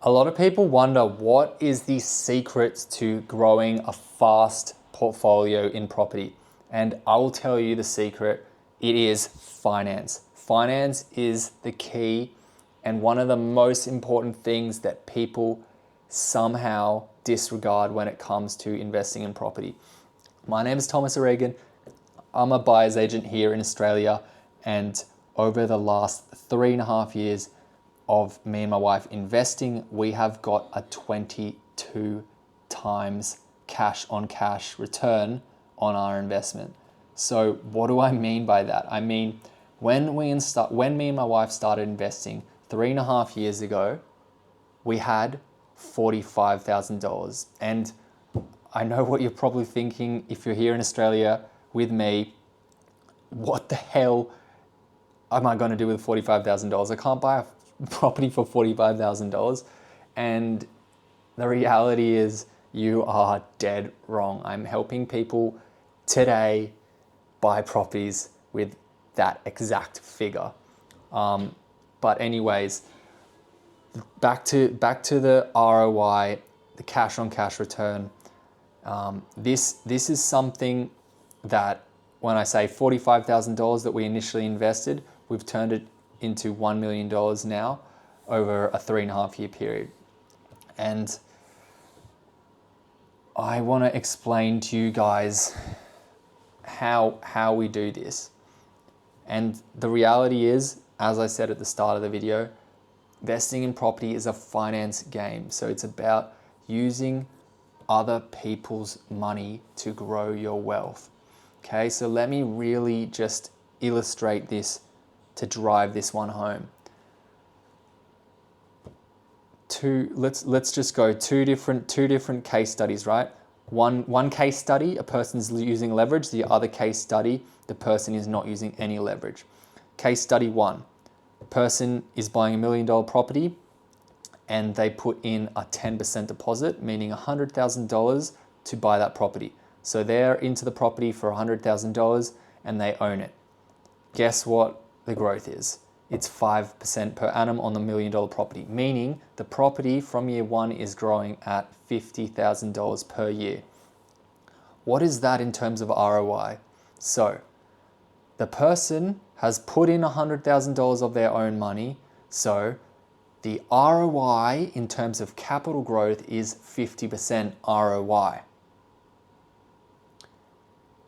A lot of people wonder what is the secret to growing a fast portfolio in property. And I will tell you the secret. It is finance. Finance is the key and one of the most important things that people somehow disregard when it comes to investing in property. My name is Thomas O'Regan. I'm a buyer's agent here in Australia, and over the last 3.5 years of me and my wife investing, we have got a 22 times cash on cash return on our investment. So what do I mean by that? I mean, when me and my wife started investing 3.5 years ago, we had $45,000. And I know what you're probably thinking if you're here in Australia with me. What the hell am I going to do with $45,000? I can't buy a property for $45,000. And the reality is, you are dead wrong. I'm helping people today buy properties with that exact figure. But anyways, back to the ROI, the cash on cash return. This is something that, when I say $45,000 that we initially invested, we've turned it into $1 million now over a 3.5 year period. And I want to explain to you guys how we do this. And the reality is, as I said at the start of the video, investing in property is a finance game. So it's about using other people's money to grow your wealth. Okay, so let me really just illustrate this to drive this one home. Let's just go two different case studies, right? One case study, a person's using leverage. The other case study, the person is not using any leverage. Case study one, person is buying $1 million property and they put in a 10% deposit, meaning $100,000 to buy that property. So they're into the property for $100,000 and they own it. Guess what the growth is? It's 5% per annum on the $1 million property, meaning the property from year one is growing at $50,000 per year. What is that in terms of ROI? So the person has put in $100,000 of their own money. So the ROI in terms of capital growth is 50% ROI.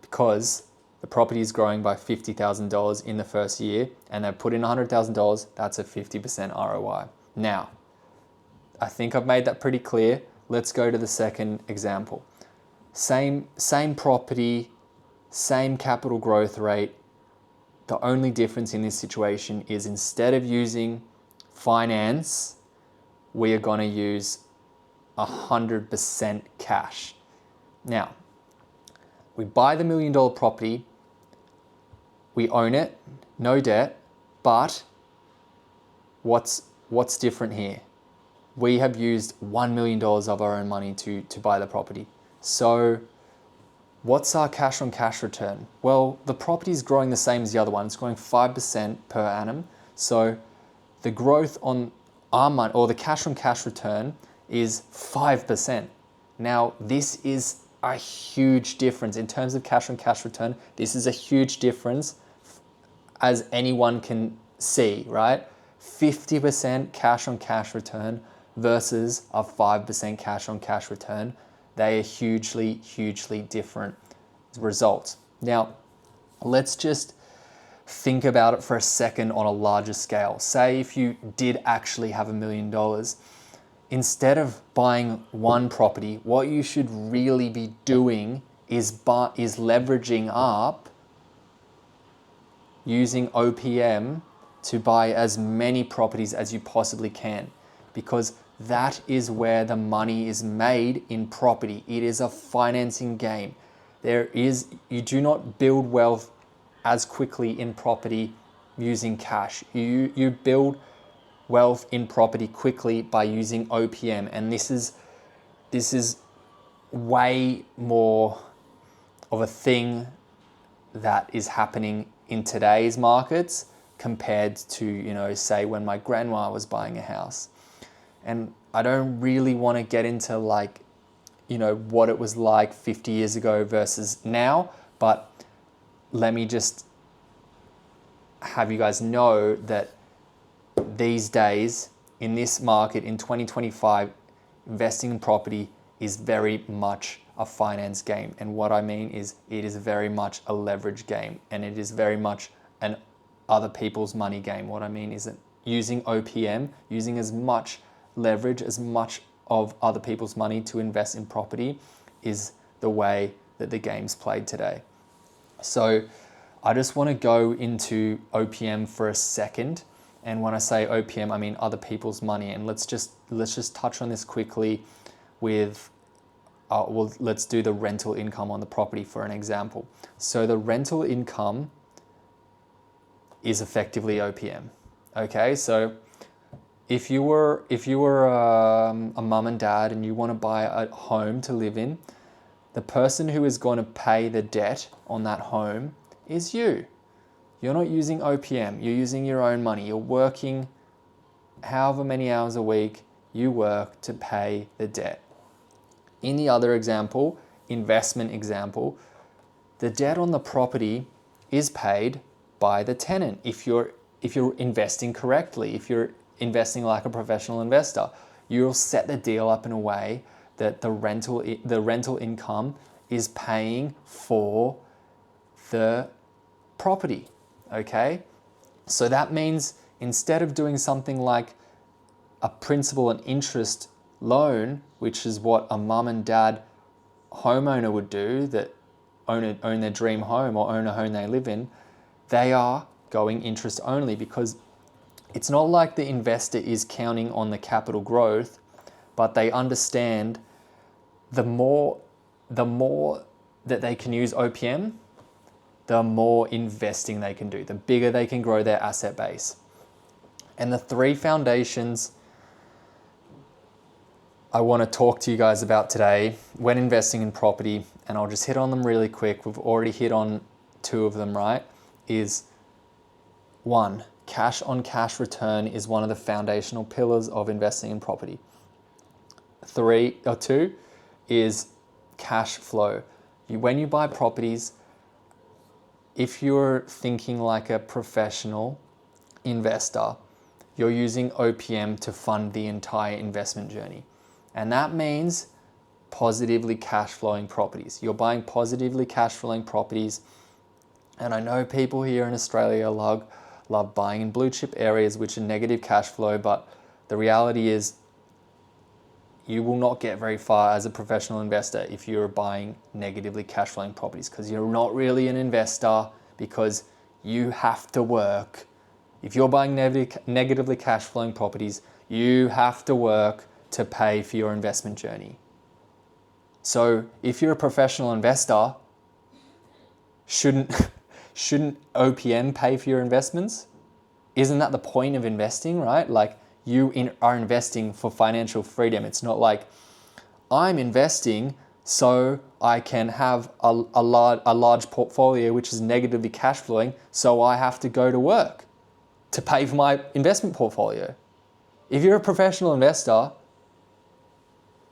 Because the property is growing by $50,000 in the first year and they've put in $100,000, that's a 50% ROI. Now, I think I've made that pretty clear. Let's go to the second example. Same property, same capital growth rate. The only difference in this situation is, instead of using finance, we are going to use 100% cash. Now, we buy the $1 million property, we own it, no debt, but what's different here? We have used $1 million of our own money to buy the property. So what's our cash on cash return? Well, the property is growing the same as the other one. It's growing 5% per annum. So the growth on our money, or the cash on cash return, is 5%. Now, this is a huge difference in terms of cash on cash return. This is a huge difference, as anyone can see, right? 50% cash on cash return versus a 5% cash on cash return. They are hugely, hugely different results. Now, let's just think about it for a second on a larger scale. Say if you did actually have $1 million, instead of buying one property, what you should really be doing is leveraging up, using OPM to buy as many properties as you possibly can, because that is where the money is made in property. It is a financing game. You do not build wealth as quickly in property using cash. You build wealth in property quickly by using OPM, and this is way more of a thing that is happening in today's markets compared to, say, when my grandma was buying a house. And I don't really want to get into like, what it was like 50 years ago versus now, but let me just have you guys know that these days in this market in 2025, investing in property is very much a finance game. And what I mean is it is very much a leverage game, and it is very much an other people's money game. What I mean is that using OPM, using as much leverage, as much of other people's money to invest in property is the way that the game's played today. So I just want to go into OPM for a second. And when I say OPM, I mean other people's money. And let's just touch on this quickly with, let's do the rental income on the property for an example. So the rental income is effectively OPM. Okay, so if you were a mum and dad and you want to buy a home to live in, the person who is going to pay the debt on that home is you. You're not using OPM, you're using your own money. You're working however many hours a week you work to pay the debt. In the other example, investment example, the debt on the property is paid by the tenant if you're investing correctly, if you're investing like a professional investor. You'll set the deal up in a way that the rental income is paying for the property, okay? So that means instead of doing something like a principal and interest loan, which is what a mum and dad homeowner would do that own their dream home or own a home they live in, they are going interest only, because it's not like the investor is counting on the capital growth, but they understand the more that they can use OPM, the more investing they can do, the bigger they can grow their asset base. And the three foundations I want to talk to you guys about today when investing in property, and I'll just hit on them really quick. We've already hit on two of them, right? Is one, cash on cash return is one of the foundational pillars of investing in property. Two is cash flow. When you buy properties, if you're thinking like a professional investor, you're using OPM to fund the entire investment journey. And that means positively cash flowing properties. You're buying positively cash flowing properties. And I know people here in Australia love buying in blue chip areas which are negative cash flow, but the reality is you will not get very far as a professional investor if you're buying negatively cash flowing properties, because you're not really an investor, because you have to work. If you're buying negatively cash flowing properties, you have to work to pay for your investment journey. So if you're a professional investor, shouldn't OPM pay for your investments? Isn't that the point of investing, right? Like you are investing for financial freedom. It's not like I'm investing so I can have a large portfolio which is negatively cash flowing, so I have to go to work to pay for my investment portfolio. If you're a professional investor,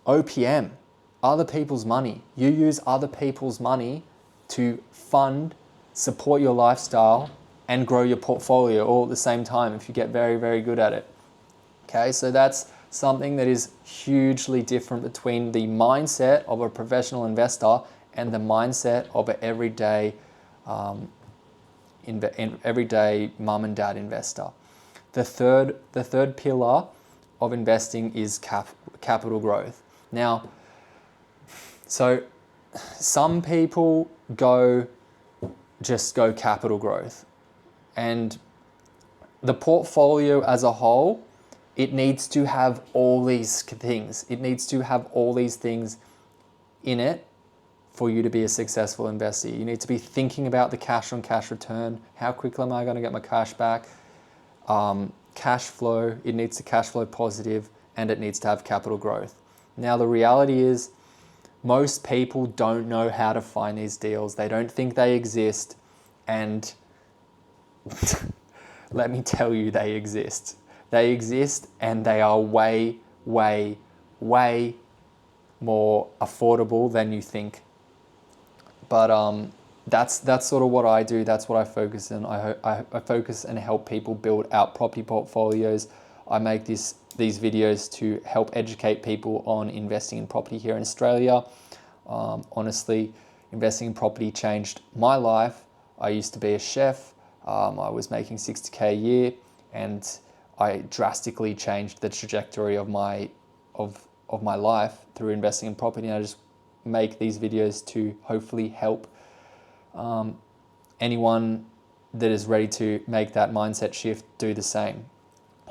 OPM, other people's money. You use other people's money to fund, support your lifestyle, and grow your portfolio all at the same time if you get very, very good at it. Okay, so that's something that is hugely different between the mindset of a professional investor and the mindset of an everyday mum and dad investor. The third pillar of investing is capital growth. Now, so some people just go capital growth, and the portfolio as a whole, it needs to have all these things. It needs to have all these things in it for you to be a successful investor. You need to be thinking about the cash on cash return. How quickly am I going to get my cash back? Cash flow, it needs to cash flow positive, and it needs to have capital growth. Now, the reality is most people don't know how to find these deals. They don't think they exist, and let me tell you, they exist. They exist, and they are way, way, way more affordable than you think. But that's sort of what I do. That's what I focus on. I focus and help people build out property portfolios. I make these videos to help educate people on investing in property here in Australia. Honestly, investing in property changed my life. I used to be a chef. I was making 60K a year, and I drastically changed the trajectory of my life through investing in property. And I just make these videos to hopefully help anyone that is ready to make that mindset shift do the same.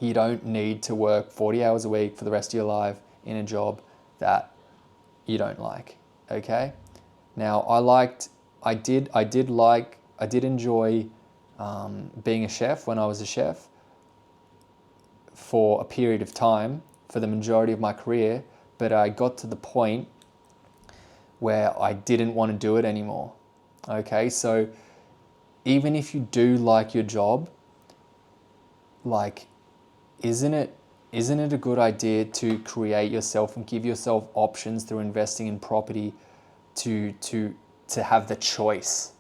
You don't need to work 40 hours a week for the rest of your life in a job that you don't like. Okay. Now I did enjoy being a chef when I was a chef for a period of time, for the majority of my career, but I got to the point where I didn't want to do it anymore. Okay, so even if you do like your job, like, isn't it a good idea to create yourself and give yourself options through investing in property to have the choice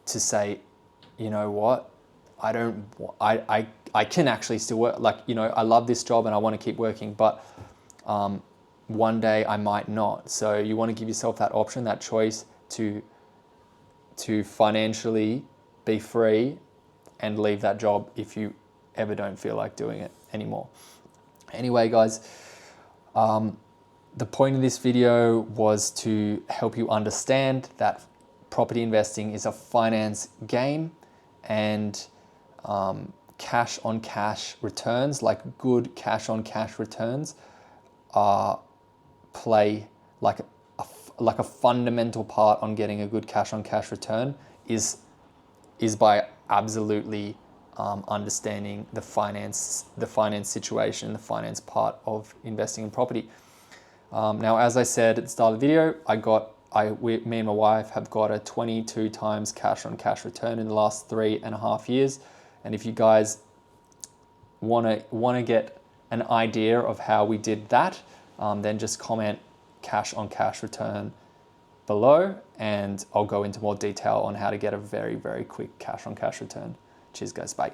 to say, you know what, I can actually still work. Like, you know, I love this job and I want to keep working, but one day I might not. So you want to give yourself that option, that choice to financially be free and leave that job if you ever don't feel like doing it anymore. Anyway, guys, the point of this video was to help you understand that property investing is a finance game, and cash on cash returns, like good cash on cash returns, play like a fundamental part on getting a good cash on cash return is by absolutely understanding the finance situation, the finance part of investing in property. Now, as I said at the start of the video, me and my wife have got a 22 times cash on cash return in the last 3.5 years. And if you guys want to get an idea of how we did that, then just comment cash on cash return below, and I'll go into more detail on how to get a very, very quick cash on cash return. Cheers, guys. Bye.